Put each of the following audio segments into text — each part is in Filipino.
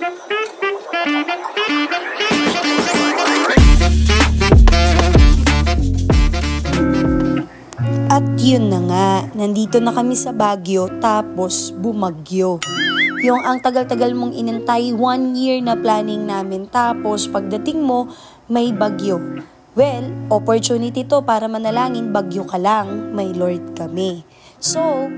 At yun na nga, nandito na kami sa Baguio tapos bumagyo. Yung ang tagal-tagal mong inintay, 1 year na planning namin tapos pagdating mo, may bagyo. Well, opportunity to para manalangin, bagyo ka lang, may Lord kami. So,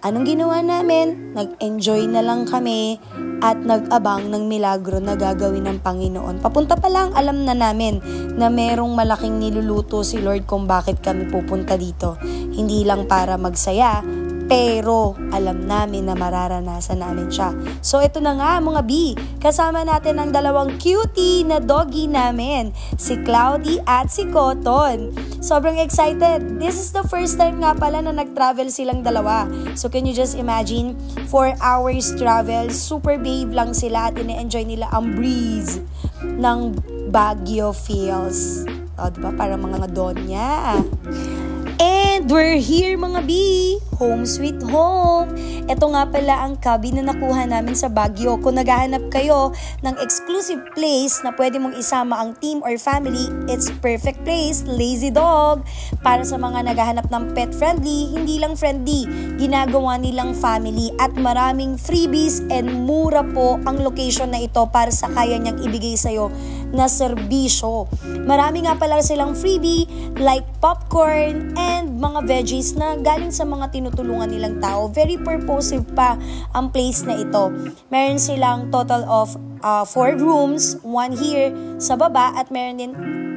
anong ginawa namin? Nag-enjoy na lang kami at nag-abang ng milagro na gagawin ng Panginoon. Papunta pa lang, alam na namin na merong malaking niluluto si Lord kung bakit kami pupunta dito. Hindi lang para magsaya, pero alam namin na mararanasan namin siya. So ito na nga mga B, kasama natin ang dalawang cutie na doggy namin, si Cloudy at si Cotton. Sobrang excited. This is the first time nga pala na nag-travel silang dalawa. So can you just imagine, 4 hours travel, super babe lang sila at ine-enjoy nila ang breeze ng Baguio feels. O, diba? Parang mga donya. And we're here mga B, home sweet home. Ito nga pala ang cabin na nakuha namin sa Baguio. Kung naghahanap kayo ng exclusive place na pwede mong isama ang team or family, it's perfect place, Lazy Dog. Para sa mga naghahanap ng pet friendly, hindi lang friendly, ginagawa nilang family at maraming freebies and mura po ang location na ito para sa kaya niyang ibigay sa'yo na serbisyo. Marami nga pala silang freebie like popcorn and mga veggies na galing sa mga tinutulungan nilang tao. Very purposive pa ang place na ito. Meron silang total of 4 rooms, 1 here sa baba at meron din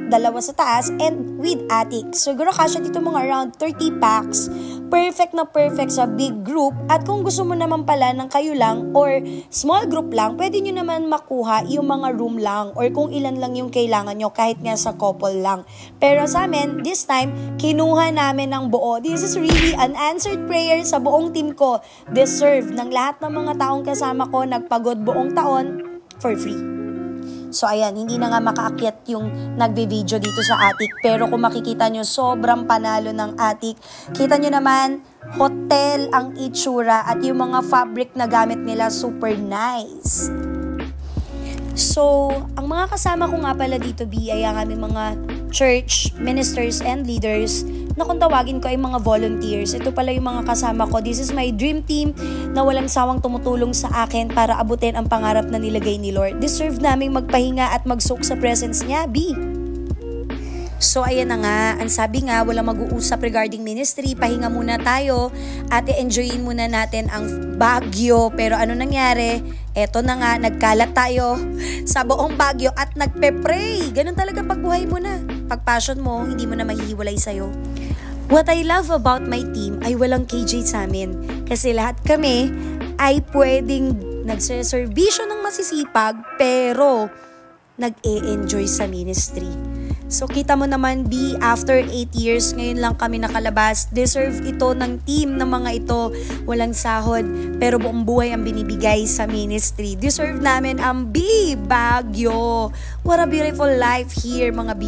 2 sa taas and with attic. Siguro kasya dito mga around 30 packs. Perfect na perfect sa big group. At kung gusto mo naman pala ng kayo lang or small group lang, pwede nyo naman makuha yung mga room lang or kung ilan lang yung kailangan nyo kahit nga sa couple lang. Pero sa amin, this time, kinuha namin ng buo. This is really an answered prayer sa buong team ko. Deserve ng lahat ng mga taong kasama ko nagpagod buong taon for free. So ayan, hindi na nga makaakyat yung nagbe-video dito sa attic. Pero kung makikita nyo, sobrang panalo ng attic. Kita nyo naman, hotel ang itsura at yung mga fabric na gamit nila super nice. So, ang mga kasama ko nga pala dito, B, ay ang aming mga church ministers and leaders na kung tawagin ko ay mga volunteers. Ito pala yung mga kasama ko. This is my dream team na walang sawang tumutulong sa akin para abutin ang pangarap na nilagay ni Lord. Deserve naming magpahinga at magsuk sa presence niya, B. So ayan na nga, ang sabi nga, walang mag-uusap regarding ministry, pahinga muna tayo at i-enjoyin muna natin ang Baguio. Pero ano nangyari? Eto na nga, nagkalat tayo sa buong Baguio at nagpe-pray. Ganun talaga pagbuhay mo na. Pag passion mo, hindi mo na mahihiwalay sa'yo. What I love about my team ay walang KJ sa amin. Kasi lahat kami ay pwedeng nagseservisyo ng masisipag pero nag-e-enjoy sa ministry. So kita mo naman, B, after 8 years, ngayon lang kami nakalabas. Deserve ito ng team ng mga ito. Walang sahod, pero buong buhay ang binibigay sa ministry. Deserve namin ang B, Baguio. What a beautiful life here, mga B.